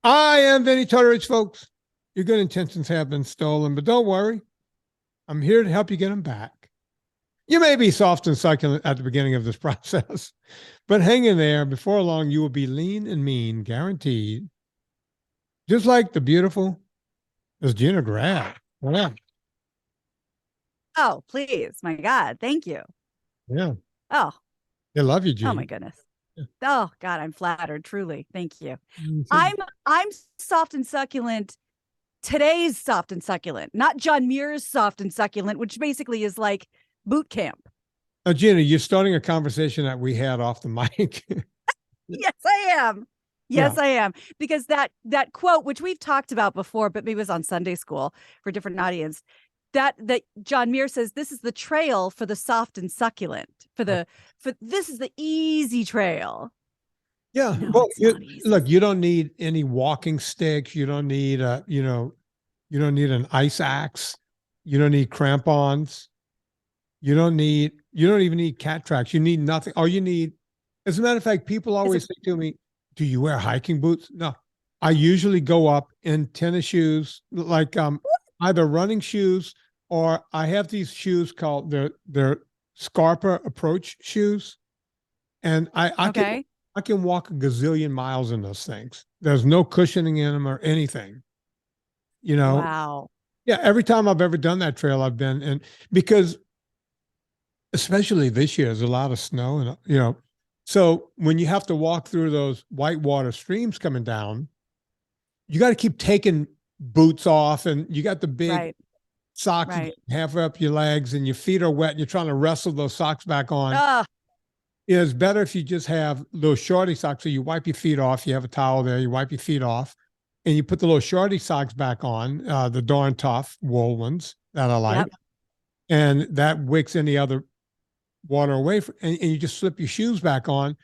I am Vinnie Tortorich, folks. Your good intentions have been stolen, but don't worry. I'm here to help you get them back. You may be soft and succulent at the beginning of this process, but hang in there. Before long, you will be lean and mean, guaranteed. Just like the beautiful Miss Gina Grad. Yeah. Oh, please. My God. Thank you. Yeah. Oh, They love you, Gina. oh my goodness. Yeah. Oh God, I'm flattered. Truly. Thank you. Mm-hmm. I'm soft and succulent. Today's soft and succulent, not John Muir's soft and succulent, which basically is like boot camp. Gina, you're starting a conversation that we had off the mic. Yes, I am. Yes, yeah. I am. Because that quote, which we've talked about before, but maybe it was on Sunday school for a different audience, that John Muir says, this is the trail for the soft and succulent, for this is the easy trail. Yeah. No, well, look, you don't need any walking sticks. You don't need you don't need an ice axe. You don't need crampons. You don't even need cat tracks. You need nothing. All you need, as a matter of fact, people always say to me, do you wear hiking boots? No, I usually go up in tennis shoes, like either running shoes, or I have these shoes called they're Scarpa approach shoes. And I can walk a gazillion miles in those things. There's no cushioning in them or anything. You know? Wow. Yeah, every time I've ever done that trail, I've been in, because especially this year, there's a lot of snow, and so when you have to walk through those whitewater streams coming down, you got to keep taking boots off, and you got the big socks halfway up your legs, and your feet are wet, and you're trying to wrestle those socks back on. It's better if you just have those shorty socks. So you wipe your feet off, you have a towel there, you wipe your feet off, and you put the little shorty socks back on, the darn tough wool ones that I like. Yep. And that wicks any other water away and you just slip your shoes back on.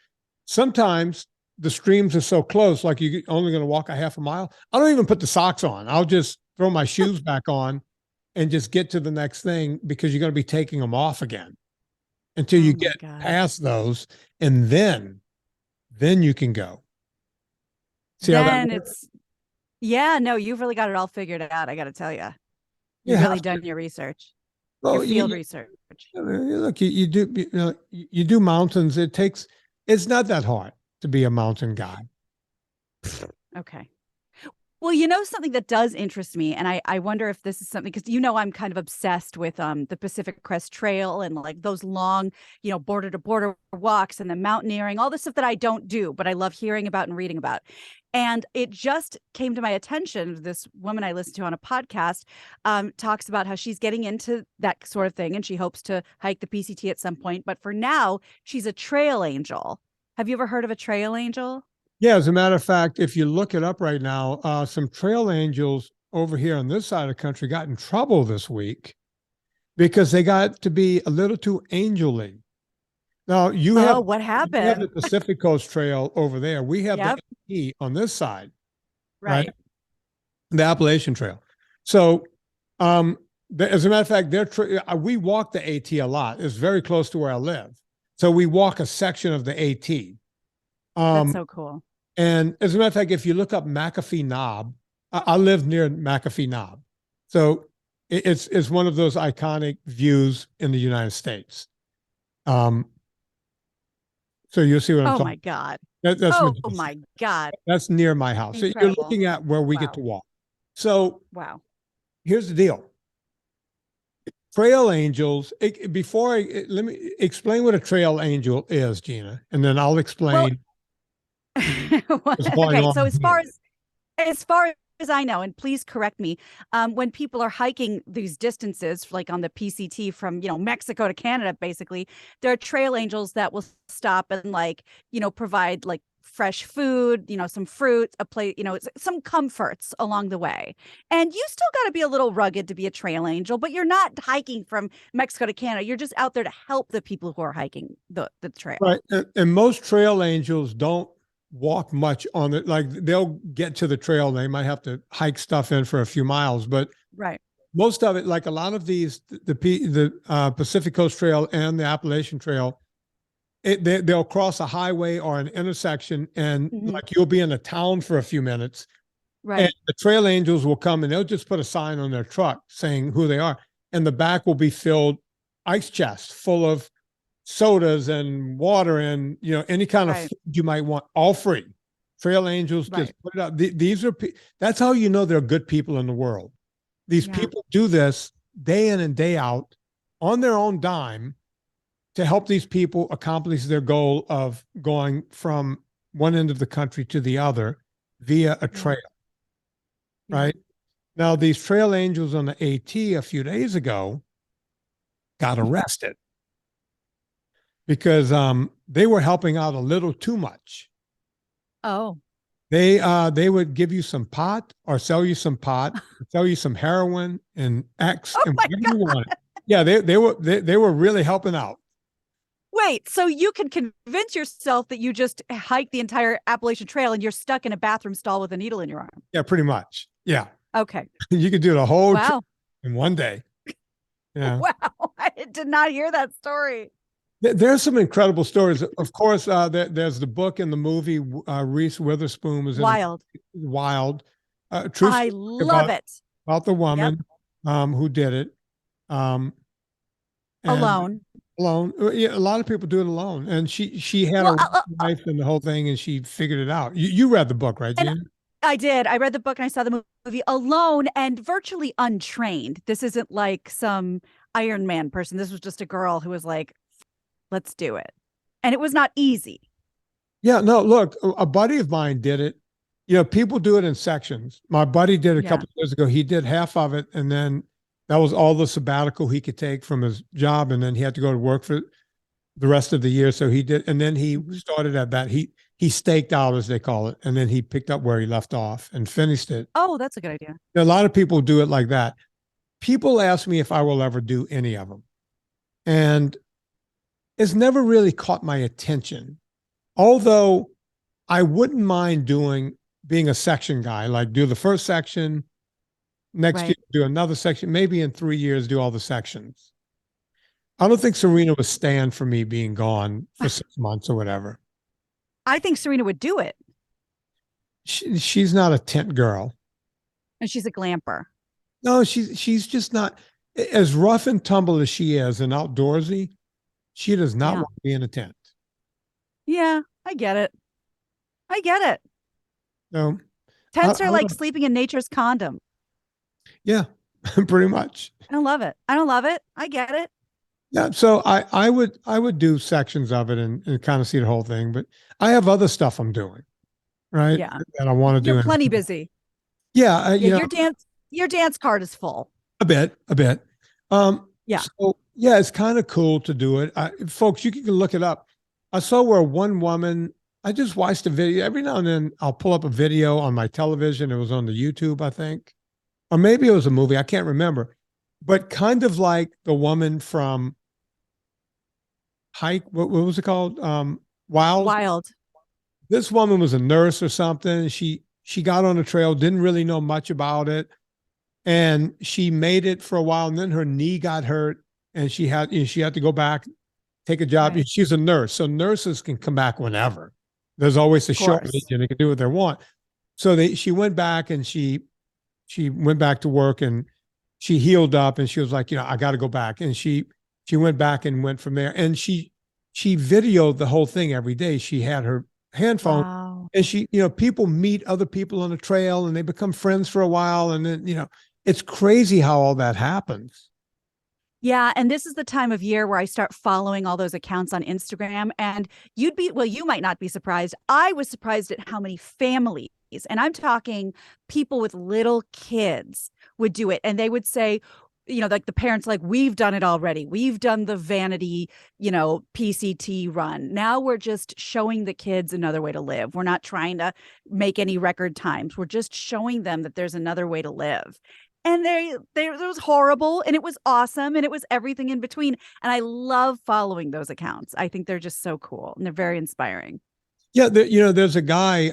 Sometimes the streams are so close, like you're only going to walk a half a mile. I don't even put the socks on. I'll just throw my shoes back on and just get to the next thing, because you're going to be taking them off again until you get past those, and then you can go. See how that works? No, you've really got it all figured out. I got to tell you, you've really done your research. Well, your field research. Look, you do mountains. It's not that hard to be a mountain guy. Okay. Well, something that does interest me, and I wonder if this is something, because I'm kind of obsessed with the Pacific Crest Trail and like those long, border to border walks and the mountaineering, all the stuff that I don't do, but I love hearing about and reading about. And it just came to my attention, this woman I listened to on a podcast talks about how she's getting into that sort of thing, and she hopes to hike the PCT at some point. But for now, she's a trail angel. Have you ever heard of a trail angel? Yeah, as a matter of fact, if you look it up right now, some trail angels over here on this side of the country got in trouble this week because they got to be a little too angel-y. Now you have what happened? You have the Pacific Coast Trail over there. We have the AT on this side, right? The Appalachian Trail. So, as a matter of fact, we walk the AT a lot. It's very close to where I live, so we walk a section of the AT. That's so cool. And as a matter of fact, if you look up McAfee Knob, I live near McAfee Knob, so it's one of those iconic views in the United States. So you'll see what I'm talking. Oh my God. That's my God. That's near my house. So you're looking at where we get to walk. So here's the deal. Trail angels, let me explain what a trail angel is, Gina, and then I'll explain. Okay, so as far as I know, and please correct me, when people are hiking these distances, like on the PCT from, Mexico to Canada, basically, there are trail angels that will stop and provide like fresh food, some fruit, a plate, some comforts along the way. And you still got to be a little rugged to be a trail angel, but you're not hiking from Mexico to Canada. You're just out there to help the people who are hiking the trail. Right. And most trail angels don't walk much on it. Like they'll get to the trail, they might have to hike stuff in for a few miles, but most of it, like a lot of these, the Pacific Coast Trail and the Appalachian Trail, they'll cross a highway or an intersection, and like you'll be in a town for a few minutes, And Right. the trail angels will come and they'll just put a sign on their truck saying who they are. And the back will be filled ice chest full of sodas and water and, any kind of Right. food you might want, all free. Trail angels just Right. put it out. These are, that's how you know there are good people in the world. These Yeah. people do this day in and day out on their own dime to help these people accomplish their goal of going from one end of the country to the other via a Yeah. trail, Yeah. right? Now, these trail angels on the AT a few days ago got arrested because they were helping out a little too much. Oh. They would give you some pot or sell you some pot, sell you some heroin and X Oh and my whatever God. you wanted. Yeah, they were really helping out. Wait, so you can convince yourself that you just hiked the entire Appalachian Trail and you're stuck in a bathroom stall with a needle in your arm. Yeah, pretty much. Yeah, Okay. you could do the whole trip Wow. in one day. Yeah, Wow. I did not hear that story. there's some incredible stories. Of course, there's the book and the movie. Reese Witherspoon was in Wild. Wild. True I story love it. about the Yep. woman who did it. Um, and Alone. alone. Yeah, a lot of people do it alone. And she had Well, a life and the whole thing, and she figured it out. You read the book, right, and Gina? I did. I read the book and I saw the movie alone and virtually untrained. This isn't like some Iron Man person. This was just a girl who was like, let's do it. And it was not easy. Yeah, no, look, a buddy of mine did it. People do it in sections. My buddy did it a Yeah. couple of years ago. He did half of it, and then that was all the sabbatical he could take from his job, and then he had to go to work for the rest of the year. So he did, and then he started at that. He staked out, as they call it, and then he picked up where he left off and finished it. Oh, that's a good idea. A lot of people do it like that. People ask me if I will ever do any of them, and it's never really caught my attention. Although I wouldn't mind being a section guy, like do the first section, next year Right. do another section, maybe in 3 years do all the sections. I don't think Serena would stand for me being gone for 6 months or whatever. I think Serena would do it. She's not a tent girl. And she's a glamper. No, she's just not as rough and tumble as she is and outdoorsy. She does not Yeah. want to be in a tent. Yeah, I get it. I get it. No, Tents I are don't like know. sleeping in nature's condom. Yeah, pretty much. I don't love it. I don't love it. I get it. Yeah, so I would do sections of it and kind of see the whole thing, but I have other stuff I'm doing, right? Yeah. That I want to You're do. plenty busy. Yeah, Yeah, your dance card is full. a bit. Yeah. So yeah, it's kind of cool to do it. Folks, you can look it up. I saw where one woman, I just watched a video. Every now and then I'll pull up a video on my television. It was on the YouTube, I think. Or maybe it was a movie. I can't remember. But kind of like the woman from Hike, what was it called? Wild. Wild. This woman was a nurse or something. She got on the trail, didn't really know much about it, and she made it for a while. And then her knee got hurt, and she had to go back, take a job. Right. She's a nurse, so nurses can come back whenever. There's always a Of course. shortage, and they can do what they want. So she went back and she went back to work and she healed up and she was like, I got to go back. And she went back and went from there. And she videoed the whole thing every day. She had her hand phone Wow. and people meet other people on the trail and they become friends for a while. And then, it's crazy how all that happens. Yeah. And this is the time of year where I start following all those accounts on Instagram. And you might not be surprised. I was surprised at how many families, and I'm talking people with little kids, would do it. And they would say, like the parents, like, we've done it already. We've done the vanity, PCT run. Now we're just showing the kids another way to live. We're not trying to make any record times. We're just showing them that there's another way to live. And it was horrible and it was awesome and it was everything in between. And I love following those accounts. I think they're just so cool and they're very inspiring. Yeah. There's a guy,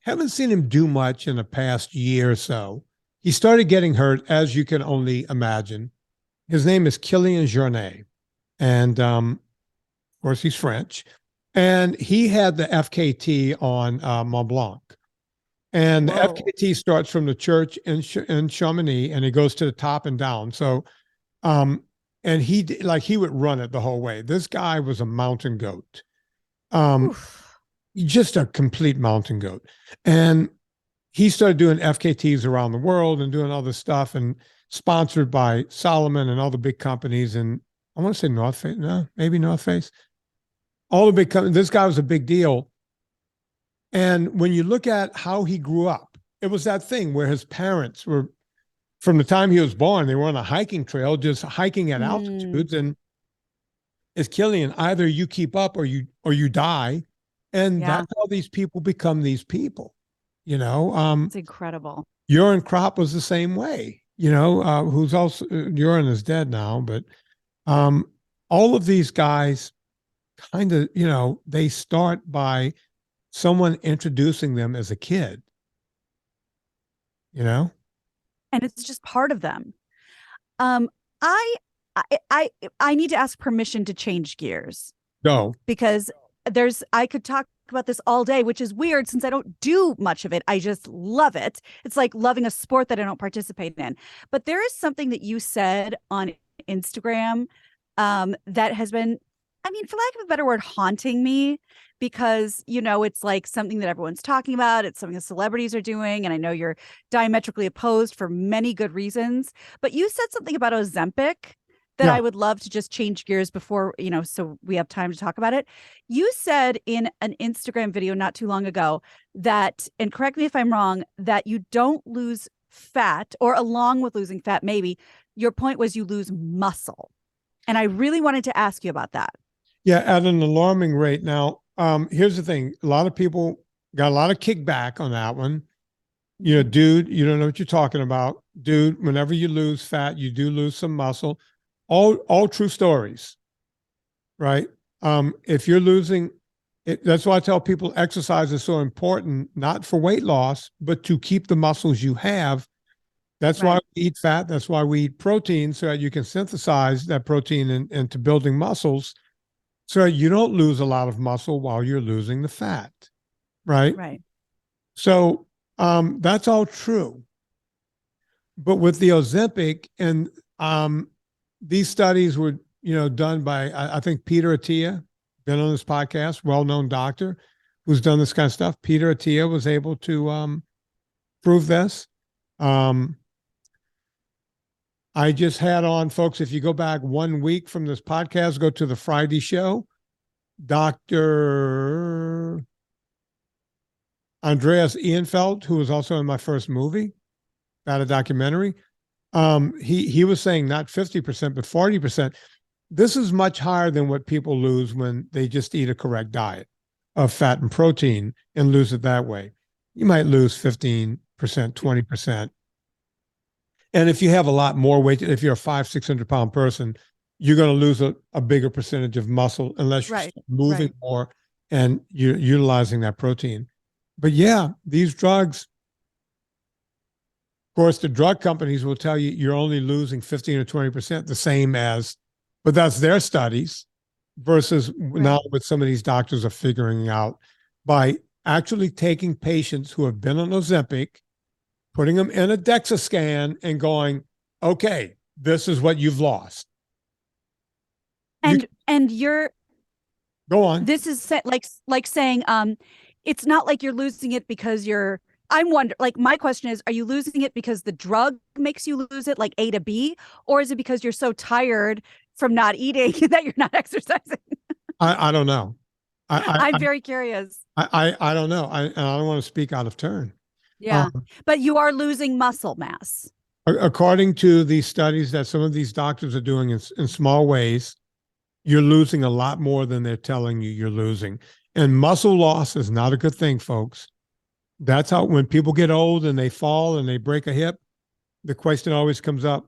haven't seen him do much in the past year or so. He started getting hurt, as you can only imagine. His name is Kilian Jornet. And of course, he's French. And he had the FKT on Mont Blanc. And the Whoa. FKT starts from the church in Chamonix, and it goes to the top and down. So, and he would run it the whole way. This guy was a mountain goat, Oof. just a complete mountain goat. And he started doing FKTs around the world and doing all this stuff, and sponsored by Solomon and all the big companies. And I want to say North Face, no, maybe North Face. All the big companies. This guy was a big deal. And when you look at how he grew up, it was that thing where his parents were, from the time he was born, they were on a hiking trail, just hiking at altitudes. And it's Killian, either you keep up or you die. And that's how these people become these people. It's incredible. Urine Crop was the same way, who's also, Urine is dead now, but all of these guys kind of, they start by someone introducing them as a kid, and it's just part of them. I need to ask permission to change gears. No, because I could talk about this all day, which is weird since I don't do much of it. I just love it. It's like loving a sport that I don't participate in. But there is something that you said on Instagram that has been, for lack of a better word, haunting me, because, it's like something that everyone's talking about. It's something the celebrities are doing. And I know you're diametrically opposed for many good reasons. But you said something about Ozempic that I would love to just change gears before, so we have time to talk about it. You said in an Instagram video not too long ago that, and correct me if I'm wrong, that you don't lose fat, or along with losing fat, maybe your point was you lose muscle. And I really wanted to ask you about that. Yeah, at an alarming rate. Now, here's the thing. A lot of people got a lot of kickback on that one. Dude, you don't know what you're talking about. Dude, whenever you lose fat, you do lose some muscle. All true stories, right? If you're losing it, that's why I tell people exercise is so important, not for weight loss, but to keep the muscles you have. That's why we eat fat. That's why we eat protein, so that you can synthesize that protein into building muscles, so you don't lose a lot of muscle while you're losing the fat, right? Right. So that's all true. But with the Ozempic, and these studies were, done by, I think, Peter Attia, been on this podcast, well-known doctor who's done this kind of stuff. Peter Attia was able to prove this. I just had on, folks, if you go back 1 week from this podcast, go to the Friday show, Dr. Andreas Ehrenfeld, who was also in my first movie, about a documentary. He was saying not 50%, but 40%. This is much higher than what people lose when they just eat a correct diet of fat and protein and lose it that way. You might lose 15%, 20%. And if you have a lot more weight, if you're a 500-600 pound person, you're going to lose a bigger percentage of muscle unless you're moving more and you're utilizing that protein. But yeah, these drugs, of course, the drug companies will tell you you're only losing 15 or 20%, the same as, but that's their studies, versus now what some of these doctors are figuring out by actually taking patients who have been on Ozempic, putting them in a DEXA scan and going, okay, this is what you've lost. And you're, go on. This is like saying, it's not like you're losing it because I'm wondering, like, my question is, are you losing it because the drug makes you lose it, like A to B, or is it because you're so tired from not eating that you're not exercising? I don't know. I'm very curious. I don't know. I don't want to speak out of turn. Yeah. But you are losing muscle mass. According to these studies that some of these doctors are doing in small ways, you're losing a lot more than they're telling you you're losing. And muscle loss is not a good thing, folks. That's how, when people get old and they fall and they break a hip, the question always comes up,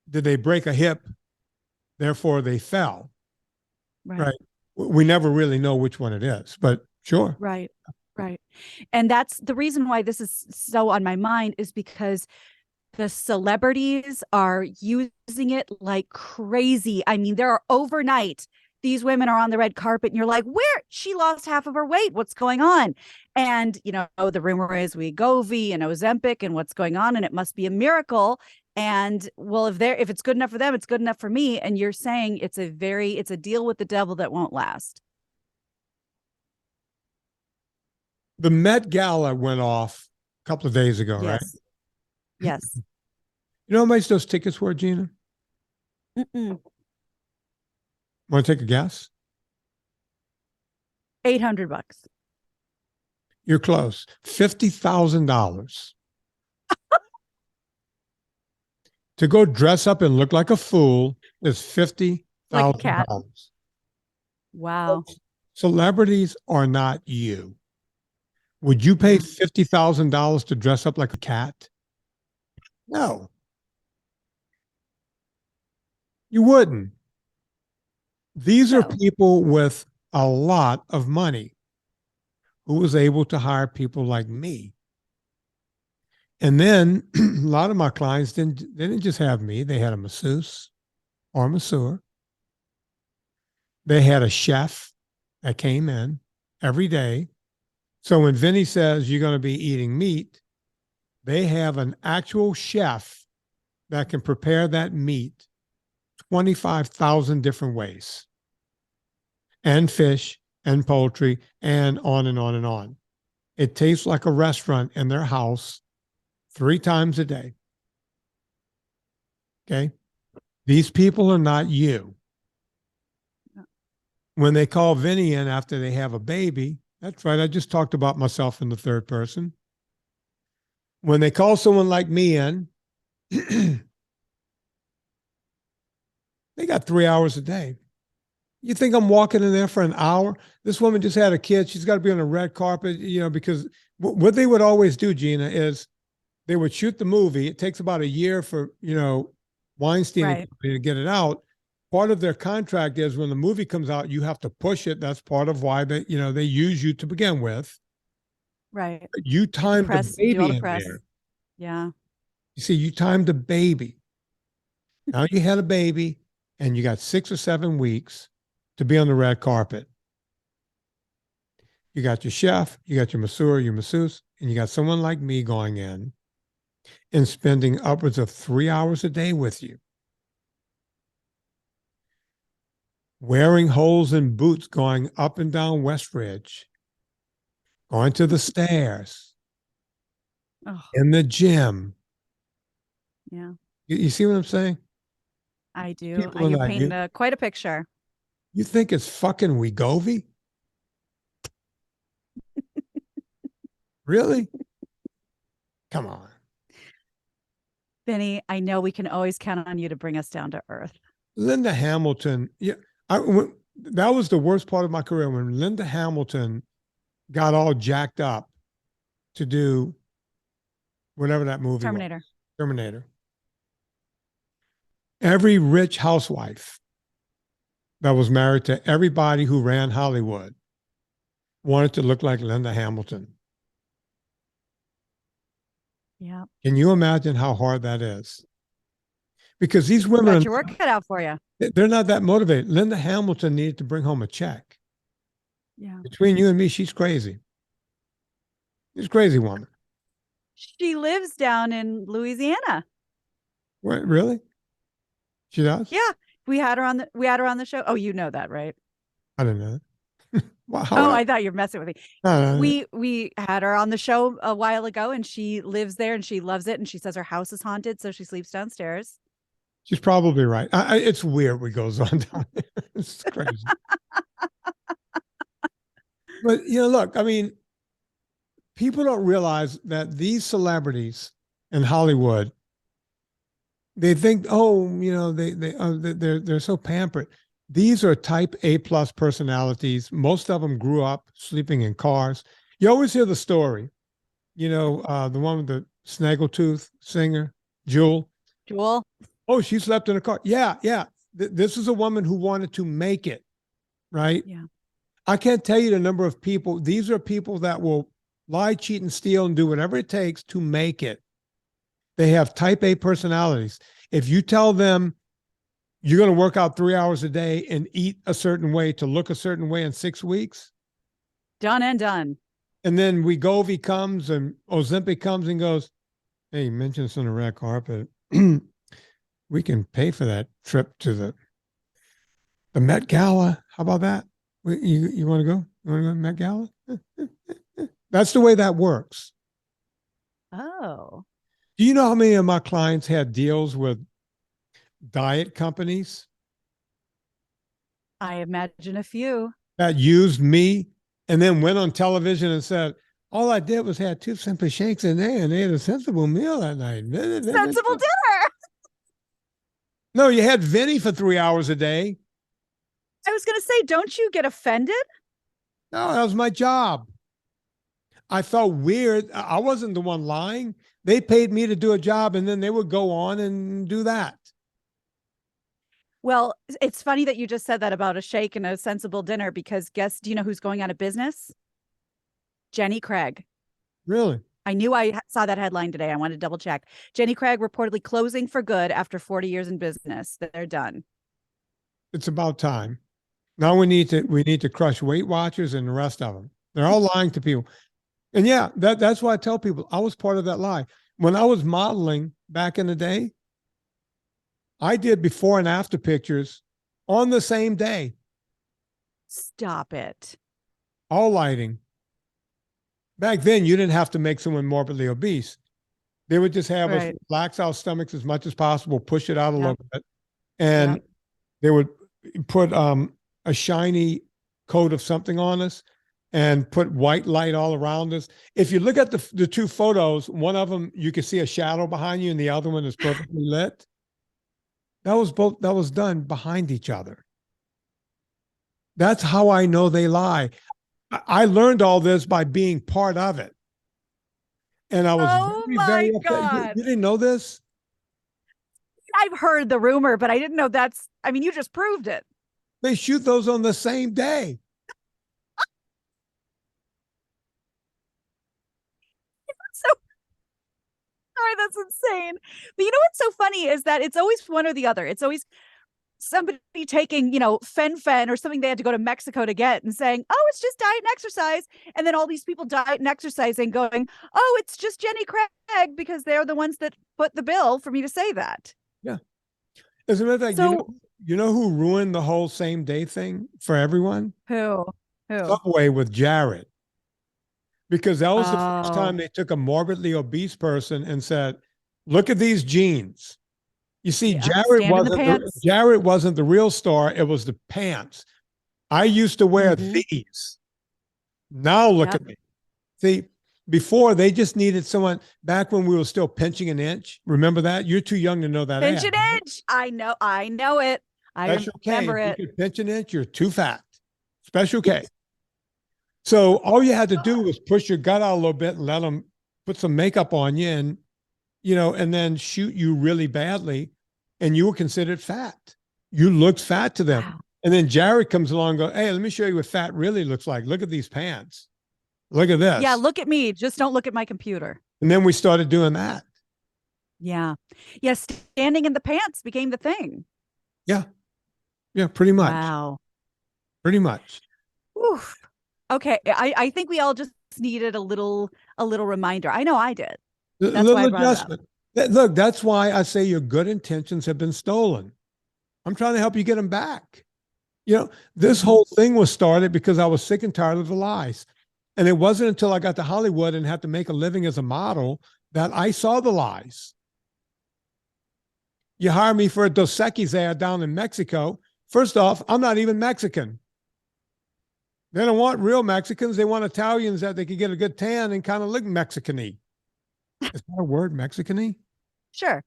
did they break a hip, therefore they fell? Right. We never really know which one it is, but sure. Right. And that's the reason why this is so on my mind, is because the celebrities are using it like crazy. I mean, there are overnight these women are on the red carpet and you're like, where? She lost half of her weight. What's going on? And, the rumor is Wegovy and Ozempic and what's going on. And it must be a miracle. And well, if it's good enough for them, it's good enough for me. And you're saying it's a deal with the devil that won't last. The Met Gala went off a couple of days ago, right? Yes. You know how much those tickets were, Gina? Mm-mm. Want to take a guess? $800. You're close. $50,000. To go dress up and look like a fool is $50,000. Like a cat. Wow. Celebrities are not you. Would you pay $50,000 to dress up like a cat? No. You wouldn't. These are people with a lot of money who was able to hire people like me. And then a lot of my clients didn't just have me. They had a masseuse or a masseur. They had a chef that came in every day. So when Vinnie says you're going to be eating meat, they have an actual chef that can prepare that meat 25,000 different ways, and fish and poultry and on and on and on. It tastes like a restaurant in their house 3 times a day. Okay. These people are not you. When they call Vinnie in after they have a baby, that's right. I just talked about myself in the third person. When they call someone like me in, they got 3 hours a day. You think I'm walking in there for an hour? This woman just had a kid. She's got to be on a red carpet, because what they would always do, Gina, is they would shoot the movie. It takes about a year for, Weinstein and company to get it out. Part of their contract is when the movie comes out, you have to push it. That's part of why they use you to begin with. Right. You timed the baby in there. Yeah. You see, you timed the baby. Now you had a baby and you got 6 or 7 weeks to be on the red carpet. You got your chef, you got your masseur, your masseuse, and you got someone like me going in and spending upwards of 3 hours a day with you. Wearing holes in boots, going up and down West Ridge, going to the stairs, in the gym. Yeah. You see what I'm saying? I do. You're painting quite a picture. You think it's fucking Wegovy? Really? Come on. Vinnie, I know we can always count on you to bring us down to earth. Linda Hamilton, that was the worst part of my career when Linda Hamilton got all jacked up to do whatever that movie Terminator. was. Terminator. Every rich housewife that was married to everybody who ran Hollywood wanted to look like Linda Hamilton. Yeah. Can you imagine how hard that is? Because these women, got your work cut out for you. They're not that motivated. Linda Hamilton needed to bring home a check. Yeah. Between you and me, she's crazy. She's a crazy woman. She lives down in Louisiana. What, really? She does? Yeah. We had her on the show. Oh, you know that, right? I didn't know that. Wow, I thought you were messing with me. No. We had her on the show a while ago, and she lives there and she loves it. And she says her house is haunted, so she sleeps downstairs. She's probably right. It's weird what goes on down there. It's crazy. But, look, I mean, people don't realize that these celebrities in Hollywood, they think, they're so pampered. These are type A+ personalities. Most of them grew up sleeping in cars. You always hear the story, the one with the snaggletooth singer, Jewel. Oh, she slept in a car. Yeah. This is a woman who wanted to make it, right? Yeah. I can't tell you the number of people. These are people that will lie, cheat, and steal and do whatever it takes to make it. They have type A personalities. If you tell them you're going to work out 3 hours a day and eat a certain way to look a certain way in 6 weeks. Done and done. And then Wegovy comes and Ozempic comes and goes, hey, you mentioned this on the red carpet. We can pay for that trip to the Met Gala. How about that? You want to go? You want to go to Met Gala? That's the way that works. Oh. Do you know how many of my clients had deals with diet companies I imagine a few. that used me and then went on television and said, all I did was had 2 Simply Shakes in there and they had a sensible meal that night. Sensible dinner. No, you had Vinnie for 3 hours a day. I was going to say, don't you get offended? No, that was my job. I felt weird. I wasn't the one lying. They paid me to do a job and then they would go on and do that. Well, it's funny that you just said that about a shake and a sensible dinner, because do you know who's going out of business? Jenny Craig. Really? I knew I saw that headline today. I wanted to double check. Jenny Craig reportedly closing for good after 40 years in business. They're done. It's about time. Now we need to crush Weight Watchers and the rest of them. They're all lying to people. And yeah, that's why I tell people I was part of that lie. When I was modeling back in the day, I did before and after pictures on the same day. Stop it. All lighting. Back then, you didn't have to make someone morbidly obese. They would just have us relax our stomachs as much as possible, push it out a little bit, and they would put a shiny coat of something on us and put white light all around us. If you look at the 2 photos, one of them, you can see a shadow behind you and the other one is perfectly lit. That was done behind each other. That's how I know they lie. I learned all this by being part of it. And I was very upset. You didn't know this? I've heard the rumor, but I didn't know you just proved it. They shoot those on the same day. Sorry, that's insane. But you know what's so funny is that it's always one or the other. It's always somebody taking, fen or something they had to go to Mexico to get and saying, oh, it's just diet and exercise. And then all these people diet and exercising going, oh, it's just Jenny Craig, because they're the ones that put the bill for me to say that. Yeah. As a matter of fact, you know who ruined the whole same day thing for everyone? Who? Subway with Jared. Because that was the first time they took a morbidly obese person and said, look at these jeans. You see, Jared wasn't the real star. It was the pants. I used to wear these. Now look at me. See, before they just needed someone back when we were still pinching an inch. Remember that? You're too young to know that. Pinch an inch. I know it. I remember it. If you could pinch an inch, you're too fat. Special K. So all you had to do was push your gut out a little bit and let them put some makeup on you and, and then shoot you really badly. And you were considered fat. You looked fat to them. Wow. And then Jared comes along and goes, hey, let me show you what fat really looks like. Look at these pants. Look at this. Yeah, look at me. Just don't look at my computer. And then we started doing that. Yeah. Yeah, standing in the pants became the thing. Yeah. Yeah, pretty much. Wow. Pretty much. Oof. Okay, I think we all just needed a little reminder. I know I did. That's why I brought adjustment. It up. Look, that's why I say your good intentions have been stolen. I'm trying to help you get them back. This whole thing was started because I was sick and tired of the lies. And it wasn't until I got to Hollywood and had to make a living as a model that I saw the lies. You hire me for a Dos Equis ad down in Mexico. First off, I'm not even Mexican. They don't want real Mexicans. They want Italians that they can get a good tan and kind of look Mexican-y. Is that a word, Mexican-y? Sure.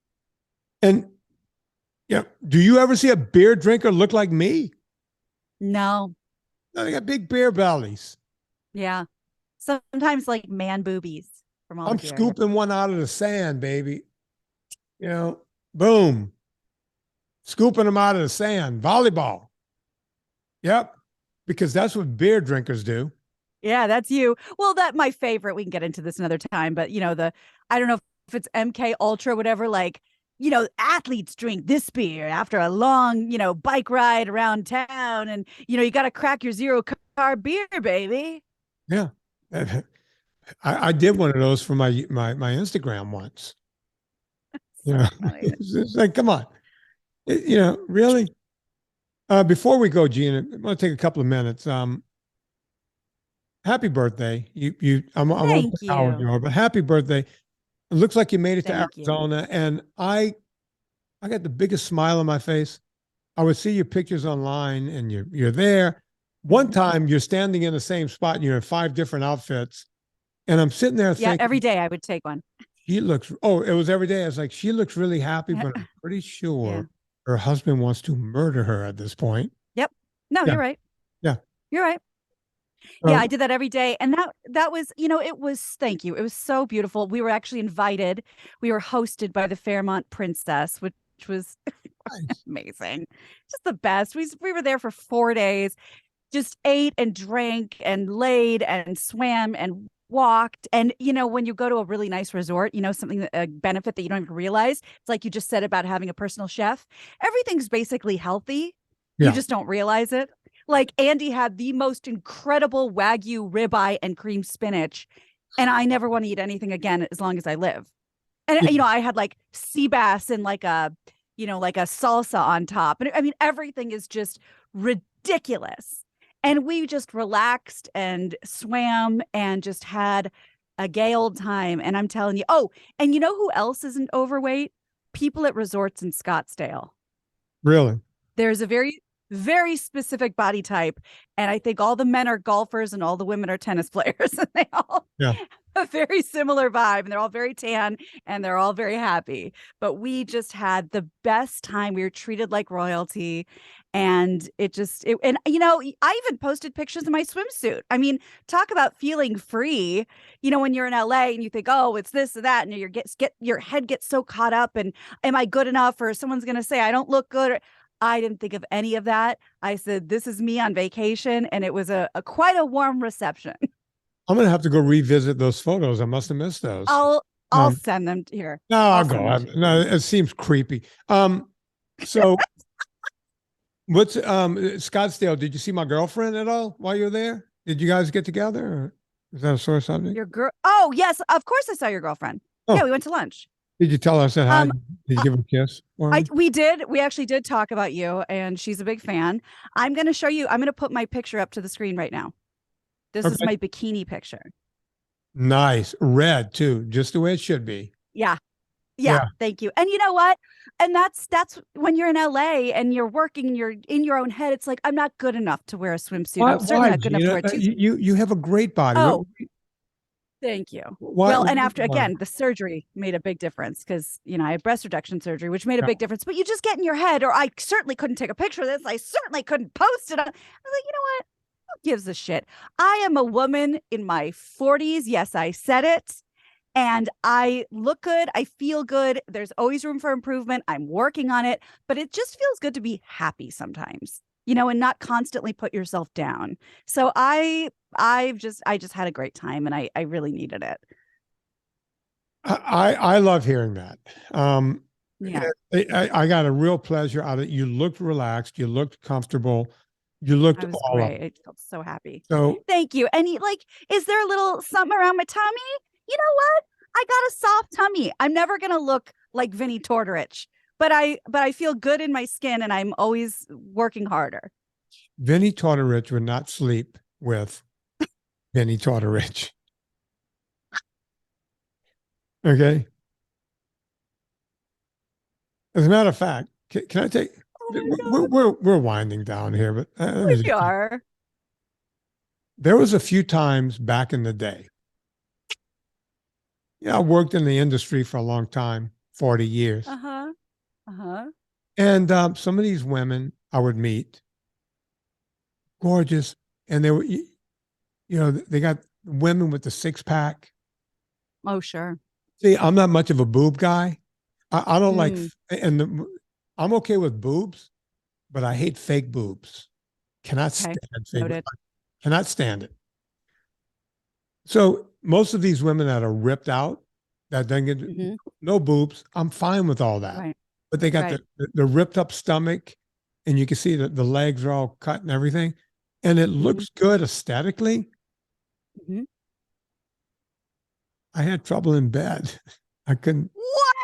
And do you ever see a beer drinker look like me? No. No, they got big beer bellies. Yeah. Sometimes like man boobies from all I'm scooping one out of the sand, baby. Boom. Scooping them out of the sand. Volleyball. Yep. Because that's what beer drinkers do. Yeah, that's you. Well, my favorite, we can get into this another time, but I don't know if it's MK Ultra, whatever, like athletes drink this beer after a long, bike ride around town. And, you got to crack your 0 carb beer, baby. Yeah. I did one of those for my Instagram once. So funny. It's like, come on. Really? Before we go, Gina, I'm going to take a couple of minutes. Happy birthday. I won't Thank say how old you. you are, but happy birthday. It looks like you made it to Thank you. Arizona, and I got the biggest smile on my face. I would see your pictures online, and you're there. One time, you're standing in the same spot, and you're in 5 different outfits, and I'm sitting there Yeah, thinking, every day I would take one. she looks. Oh, it was every day. I was like, she looks really happy, Yeah. but I'm pretty Yeah. sure her husband wants to murder her at this point. Yep. No, Yeah, you're right. yeah. You're right. Yeah, I did that every day. And that was, it was, thank you. It was so beautiful. We were actually invited. We were hosted by the Fairmont Princess, which was Nice. amazing. Just the best. We were there for 4 days, just ate and drank and laid and swam and walked. And, when you go to a really nice resort, something, a benefit that you don't even realize, it's like you just said about having a personal chef. Everything's basically healthy. You Yeah. just don't realize it. Like Andy had the most incredible Wagyu ribeye and cream spinach. And I never want to eat anything again as long as I live. And, Yeah. I had like sea bass and like a salsa on top. And I mean, everything is just ridiculous. And we just relaxed and swam and just had a gay old time. And I'm telling you, oh, and you know who else isn't overweight? People at resorts in Scottsdale. Really? There's a very, very specific body type. And I think all the men are golfers and all the women are tennis players. And they all Yeah. a very similar vibe, and they're all very tan and they're all very happy. But we just had the best time. We were treated like royalty. And I even posted pictures of my swimsuit. I mean, talk about feeling free, when you're in LA and you think, oh, it's this or that. And your head gets so caught up. And am I good enough? Or someone's going to say, I don't look good. I didn't think of any of that. I said, this is me on vacation. And it was a quite a warm reception. I'm gonna have to go revisit those photos. I must have missed those. I'll send them here. No, I'll go. No, it seems creepy. So what's Scottsdale? Did you see my girlfriend at all while you were there? Did you guys get together? Or is that a sore subject? Your girl? Oh, yes, of course I saw your girlfriend. Oh. Yeah, we went to lunch. Did you tell her I said hi? Did you give her a kiss? We did. We actually did talk about you, and she's a big fan. I'm going to show you. I'm going to put my picture up to the screen right now. This is my bikini picture. Nice. Red too, just the way it should be. Yeah. Thank you. And you know what? And that's when you're in LA and you're working and you're in your own head. It's like, I'm not good enough to wear a swimsuit. I'm certainly not good enough to wear two. You have a great body. Oh, thank you. And after, again, the surgery made a big difference because, I had breast reduction surgery, which made a big difference. But you just get in your head, or I certainly couldn't take a picture of this. I certainly couldn't post it. I was like, you know what? Who gives a shit? I am a woman in my 40s. Yes, I said it. And I look good. I feel good. There's always room for improvement. I'm working on it. But it just feels good to be happy sometimes, and not constantly put yourself down. So I just had a great time, and I really needed it. I love hearing that. Yeah. I got a real pleasure out of it. You looked relaxed. You looked comfortable. You looked I was all great. up. I felt so happy. So thank you. And is there a little something around my tummy? You know what? I got a soft tummy. I'm never gonna look like Vinnie Tortorich, but I feel good in my skin, and I'm always working harder. Vinnie Tortorich would not sleep with Vinnie Tortorich. Okay. As a matter of fact, can I take? We're winding down here, but We are. There was a few times back in the day. I worked in the industry for a long time, 40 years. And some of these women I would meet, gorgeous, and they were, they got women with the 6-pack. Oh, sure. See, I'm not much of a boob guy. I don't like, I'm okay with boobs, but I hate fake boobs. Cannot stand fake boobs. Cannot stand it. So most of these women that are ripped out, that doesn't get Mhm. no boobs. I'm fine with all that. Right. But they got Right. the ripped up stomach, and you can see that the legs are all cut and everything, and it looks good aesthetically. Mhm. I had trouble in bed. I couldn't, What?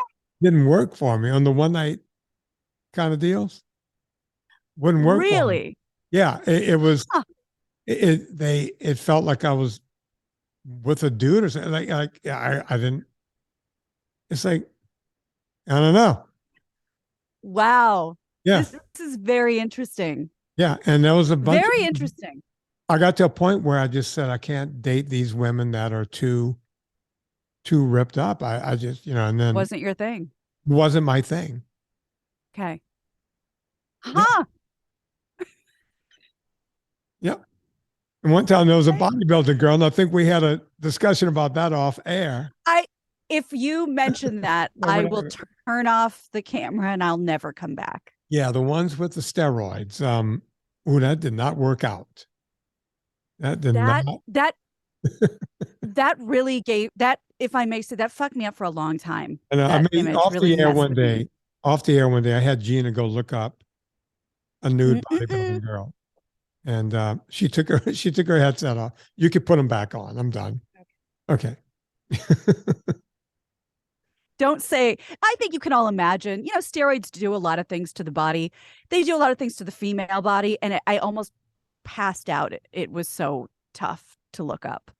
didn't work for me on the one night kind of deals. Wouldn't work for me. Really? Yeah, it was. Huh. It felt like I was with a dude or something. I didn't. It's like I don't know. Wow. Yeah, This is very interesting. yeah, and there was a bunch Very of. interesting. I got to a point where I just said I can't date these women that are too ripped up. I just and then Wasn't your thing. it wasn't my thing. Okay. Yeah, Huh. yeah. And one time there was a I, bodybuilder girl, and I think we had a discussion about that off air. I if you mention that, Or I will whatever. turn off the camera and I'll never come back. Yeah, the ones with the steroids. Ooh, that did not work out. That did That not. that that really gave that, if I may say, that fucked me up for a long time. And I That mean, image really messed with me. off the air one day, I had Gina go look up a nude Mm-mm-mm. bodybuilding girl, and she took her headset off. You could put them back on. I'm done. Okay. Don't say, I think you can all imagine, steroids do a lot of things to the body. They do a lot of things to the female body. And I almost passed out. It was so tough to look up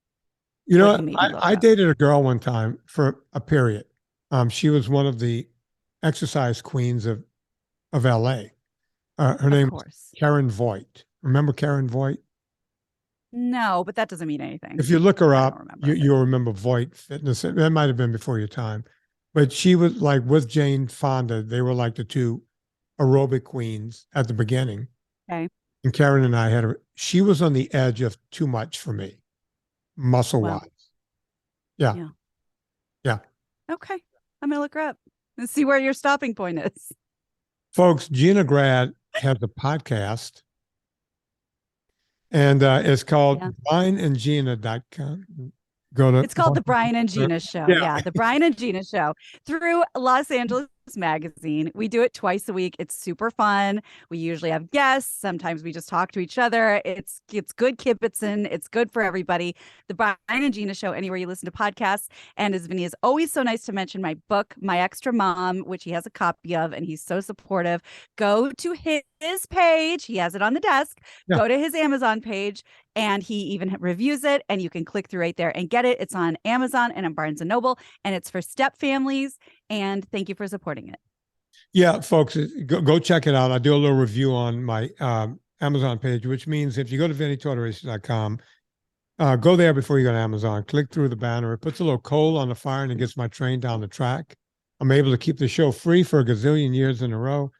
what he made me look I up. dated a girl one time for a period. She was one of the exercise queens of LA. Her Of name was course. Karen Voigt. Remember Karen Voigt? No, but that doesn't mean anything. If you look her I don't up, remember. you'll remember Voigt Fitness. That might have been before your time, but she was like with Jane Fonda. They were like the two aerobic queens at the beginning. Okay. And Karen and I had her. She was on the edge of too much for me, muscle Well, wise. Yeah, yeah. yeah. Okay. I'm going to look her up and see where your stopping point is. Folks, Gina Grad has a podcast, and it's called Yeah. brianandgina.com. Go to It's called The Brian and Gina Show. yeah. Yeah, The Brian and Gina Show through Los Angeles Magazine. We do it twice a week. It's super fun. We usually have guests. Sometimes we just talk to each other. It's good kibitzing. It's good for everybody. The Brian and Gina Show, anywhere you listen to podcasts. And as Vinny is always so nice to mention, my book, My Extra Mom, which he has a copy of, and he's so supportive. Go to his page. He has it on the desk. Yeah. Go to his Amazon page, and he even reviews it, and you can click through right there and get it. It's on Amazon and on Barnes & Noble, and it's for step families. And thank you for supporting it. Yeah, folks, go check it out. I do a little review on my Amazon page, which means if you go to VinnieTortorich.com, go there before you go to Amazon, click through the banner. It puts a little coal on the fire and it gets my train down the track. I'm able to keep the show free for a gazillion years in a row.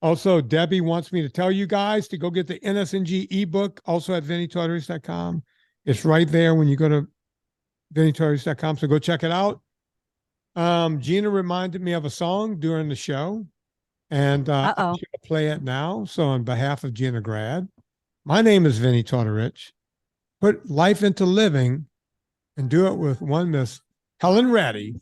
Also, Debbie wants me to tell you guys to go get the NSNG ebook, also at VinnieTortorich.com. It's right there when you go to VinnieTortorich.com, so go check it out. Gina reminded me of a song during the show, and I'm going to play it now. So on behalf of Gina Grad, my name is Vinnie Tortorich. Put life into living and do it with one Miss Helen Reddy.